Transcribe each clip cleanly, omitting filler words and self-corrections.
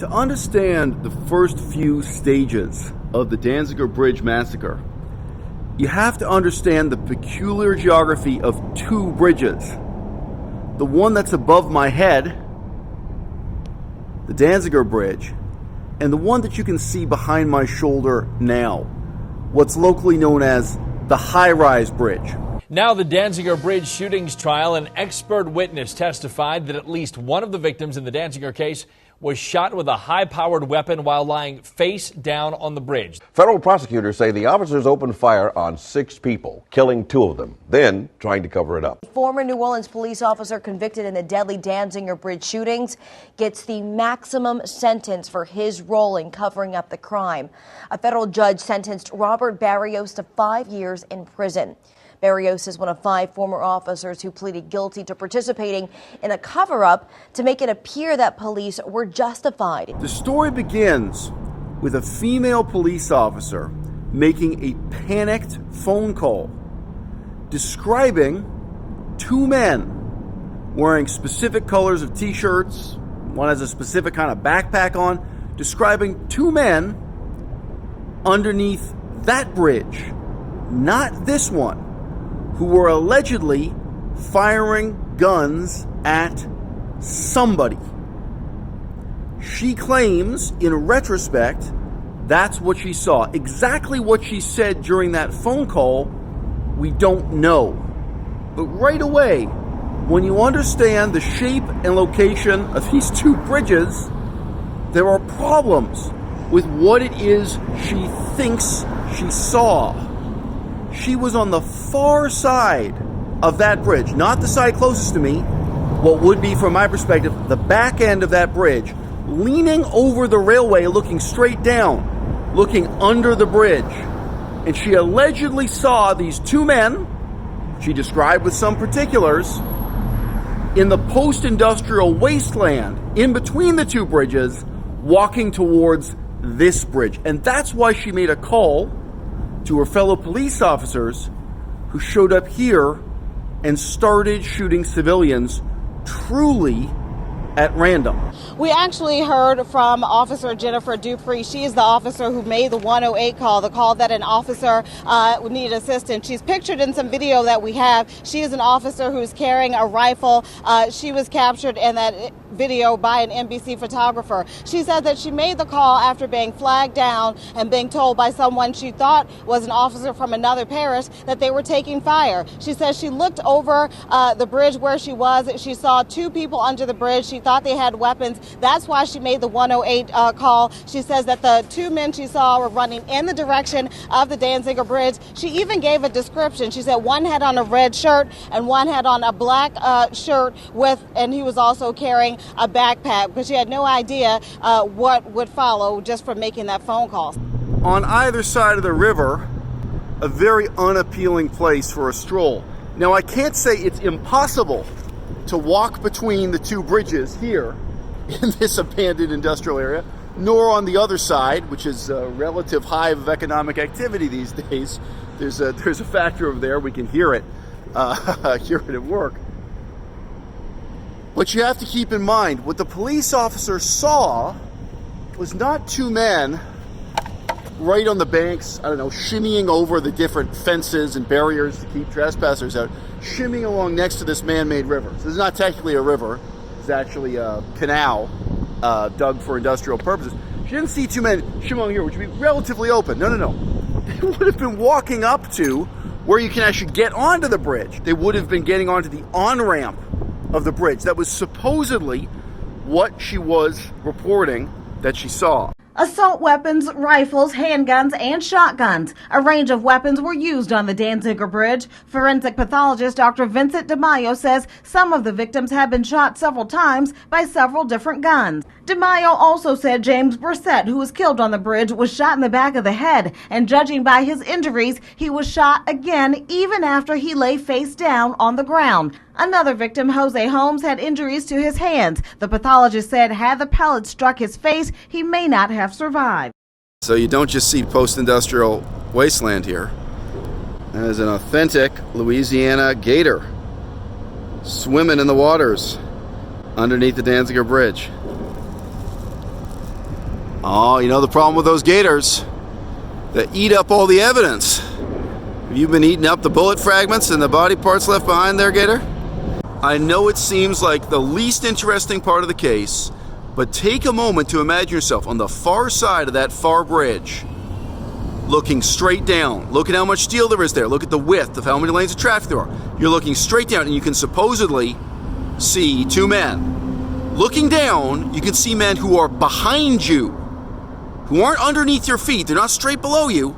To understand the first few stages of the Danziger Bridge massacre, you have to understand the peculiar geography of two bridges. The one that's above my head, the Danziger Bridge, and the one that you can see behind my shoulder now, what's locally known as the high-rise bridge. Now the Danziger Bridge shootings trial, an expert witness testified that at least one of the victims in the Danziger case was shot with a high-powered weapon while lying face down on the bridge. Federal prosecutors say the officers opened fire on 6 people, killing 2 of them, then trying to cover it up. Former New Orleans police officer convicted in the deadly Danziger Bridge shootings gets the maximum sentence for his role in covering up the crime. A federal judge sentenced Robert Barrios to 5 years in prison. Barrios is one of 5 former officers who pleaded guilty to participating in a cover-up to make it appear that police were justified. The story begins with a female police officer making a panicked phone call describing 2 men wearing specific colors of t-shirts. One has a specific kind of backpack on, describing 2 men underneath that bridge, not this one, who were allegedly firing guns at somebody. She claims, in retrospect, that's what she saw. Exactly what she said during that phone call, we don't know. But right away, when you understand the shape and location of these 2 bridges, there are problems with what it is she thinks she saw. She was on the far side of that bridge, not the side closest to me, what would be, from my perspective, the back end of that bridge, leaning over the railway, looking straight down, looking under the bridge. And she allegedly saw these 2 men, she described with some particulars, in the post-industrial wasteland in between the 2 bridges, walking towards this bridge. And that's why she made a call to her fellow police officers who showed up here and started shooting civilians truly at random. We actually heard from Officer Jennifer Dupree. She is the officer who made the 108 call, the call that an officer would need assistance. She's pictured in some video that we have. She is an officer who's carrying a rifle. She was captured in that video by an NBC photographer. She said that she made the call after being flagged down and being told by someone she thought was an officer from another parish that they were taking fire. She says she looked over the bridge where she was. She saw 2 people under the bridge. She thought they had weapons. That's why she made the 108 call. She says that the 2 men she saw were running in the direction of the Danziger Bridge. She even gave a description. She said one had on a red shirt and one had on a black shirt and he was also carrying a backpack, because she had no idea what would follow just from making that phone call. On either side of the river, a very unappealing place for a stroll. Now, I can't say it's impossible to walk between the 2 bridges here in this abandoned industrial area, nor on the other side, which is a relative hive of economic activity these days. There's a factory over there. We can hear it at work. But you have to keep in mind, what the police officer saw was not 2 men right on the banks, shimmying over the different fences and barriers to keep trespassers out, shimmying along next to this man-made river. So this is not technically a river. It's actually a canal dug for industrial purposes. She didn't see 2 men shimmying here, which would be relatively open. No. They would have been walking up to where you can actually get onto the bridge. They would have been getting onto the on-ramp of the bridge. That was supposedly what she was reporting that she saw. Assault weapons, rifles, handguns, and shotguns. A range of weapons were used on the Danziger Bridge. Forensic pathologist Dr. Vincent DeMaio says some of the victims have been shot several times by several different guns. DeMaio also said James Brissett, who was killed on the bridge, was shot in the back of the head, and judging by his injuries, he was shot again even after he lay face down on the ground. Another victim, Jose Holmes, had injuries to his hands. The pathologist said had the pellet struck his face, he may not have survived. So you don't just see post-industrial wasteland here. There's an authentic Louisiana gator swimming in the waters underneath the Danziger Bridge. Oh, you know the problem with those gators? They eat up all the evidence. Have you been eating up the bullet fragments and the body parts left behind there, Gator? I know it seems like the least interesting part of the case, but take a moment to imagine yourself on the far side of that far bridge, looking straight down. Look at how much steel there is there. Look at the width of how many lanes of traffic there are. You're looking straight down and you can supposedly see two men. Looking down, you can see men who are behind you, who aren't underneath your feet. They're not straight below you.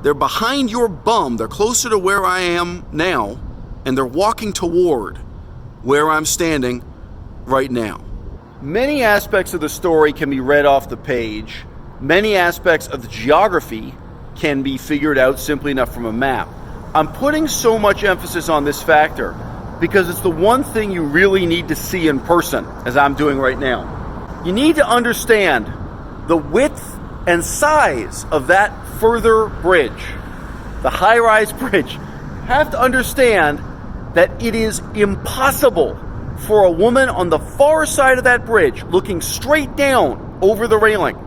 They're behind your bum. They're closer to where I am now, and they're walking toward where I'm standing right now. Many aspects of the story can be read off the page. Many aspects of the geography can be figured out simply enough from a map. I'm putting so much emphasis on this factor because it's the one thing you really need to see in person, as I'm doing right now. You need to understand the width and size of that further bridge, the high-rise bridge. You have to understand that it is impossible for a woman on the far side of that bridge looking straight down over the railing.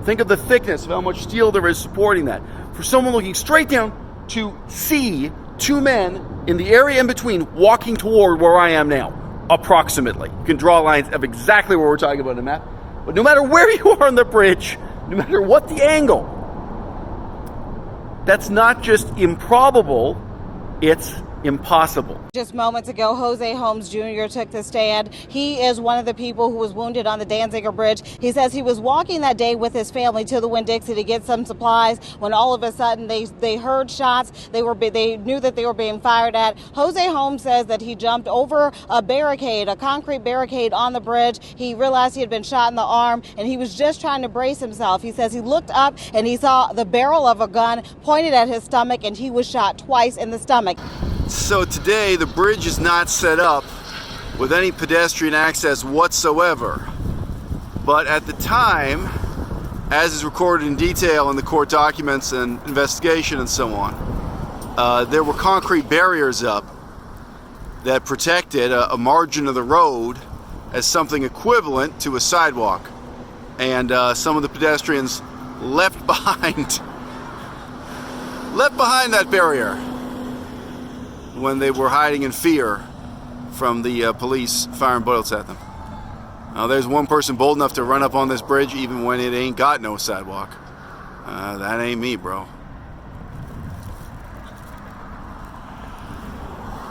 Think of the thickness of how much steel there is supporting that. For someone looking straight down to see two men in the area in between walking toward where I am now, approximately. You can draw lines of exactly where we're talking about in the map. But no matter where you are on the bridge, no matter what the angle, that's not just improbable, it's impossible. Just moments ago, Jose Holmes Jr. took the stand. He is one of the people who was wounded on the Danziger Bridge. He says he was walking that day with his family to the Winn-Dixie to get some supplies when all of a sudden they heard shots. They knew that they were being fired at. Jose Holmes says that he jumped over a barricade, a concrete barricade on the bridge. He realized he had been shot in the arm and he was just trying to brace himself. He says he looked up and he saw the barrel of a gun pointed at his stomach and he was shot twice in the stomach. So today the bridge is not set up with any pedestrian access whatsoever. But at the time, as is recorded in detail in the court documents and investigation and so on, there were concrete barriers up that protected a margin of the road as something equivalent to a sidewalk. And some of the pedestrians left behind that barrier when they were hiding in fear from the police firing bullets at them. Now there's one person bold enough to run up on this bridge even when it ain't got no sidewalk. That ain't me, bro.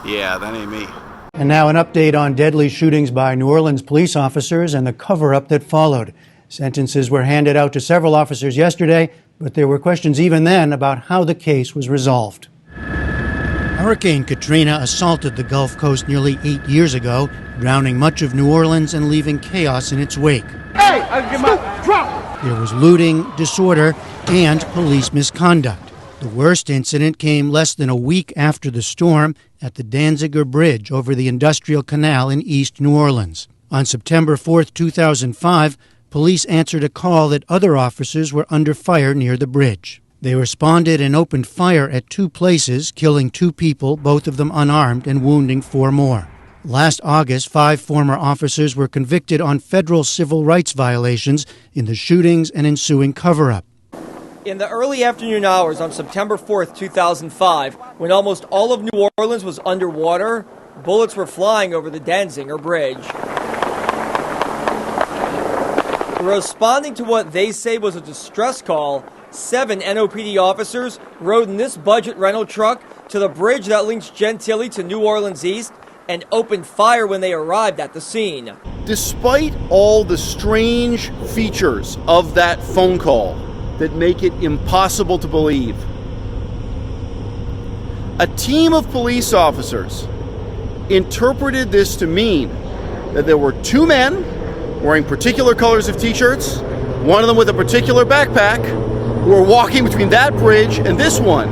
Yeah, that ain't me. And now an update on deadly shootings by New Orleans police officers and the cover-up that followed. Sentences were handed out to several officers yesterday, but there were questions even then about how the case was resolved. Hurricane Katrina assaulted the Gulf Coast nearly 8 years ago, drowning much of New Orleans and leaving chaos in its wake. Hey, I get my drop! There was looting, disorder, and police misconduct. The worst incident came less than a week after the storm at the Danziger Bridge over the Industrial Canal in East New Orleans. On September 4, 2005, police answered a call that other officers were under fire near the bridge. They responded and opened fire at 2 places, killing 2 people, both of them unarmed, and wounding 4 more. Last August, 5 former officers were convicted on federal civil rights violations in the shootings and ensuing cover-up. In the early afternoon hours on September 4th, 2005, when almost all of New Orleans was underwater, bullets were flying over the Danziger Bridge. Responding to what they say was a distress call, 7 NOPD officers rode in this budget rental truck to the bridge that links Gentilly to New Orleans East and opened fire when they arrived at the scene. Despite all the strange features of that phone call that make it impossible to believe, a team of police officers interpreted this to mean that there were 2 men wearing particular colors of t-shirts, one of them with a particular backpack, who were walking between that bridge and this one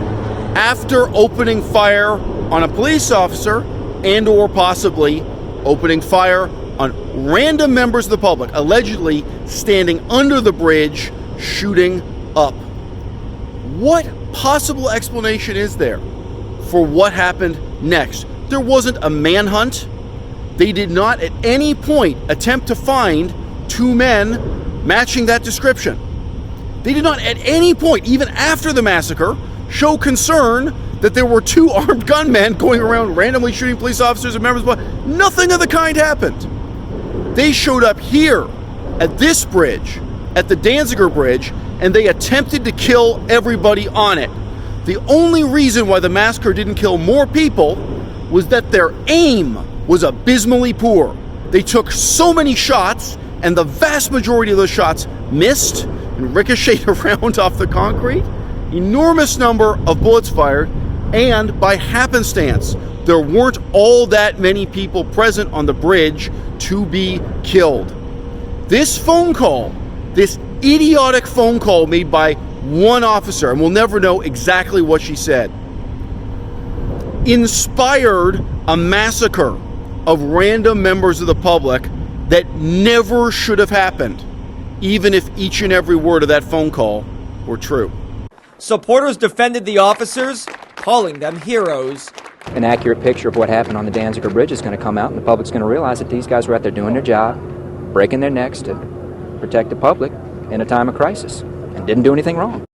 after opening fire on a police officer and or possibly opening fire on random members of the public, allegedly standing under the bridge shooting up. What possible explanation is there for what happened next? There wasn't a manhunt. They did not at any point attempt to find 2 men matching that description. They did not at any point, even after the massacre, show concern that there were 2 armed gunmen going around randomly shooting police officers and members of the public. Nothing of the kind happened. They showed up here at this bridge, at the Danziger Bridge, and they attempted to kill everybody on it. The only reason why the massacre didn't kill more people was that their aim was abysmally poor. They took so many shots, and the vast majority of those shots missed and ricocheted around off the concrete. Enormous number of bullets fired, and by happenstance, there weren't all that many people present on the bridge to be killed. This phone call, this idiotic phone call made by one officer, and we'll never know exactly what she said, inspired a massacre of random members of the public that never should have happened, even if each and every word of that phone call were true. Supporters defended the officers, calling them heroes. An accurate picture of what happened on the Danziger Bridge is going to come out, and the public's going to realize that these guys were out there doing their job, breaking their necks to protect the public in a time of crisis, and didn't do anything wrong.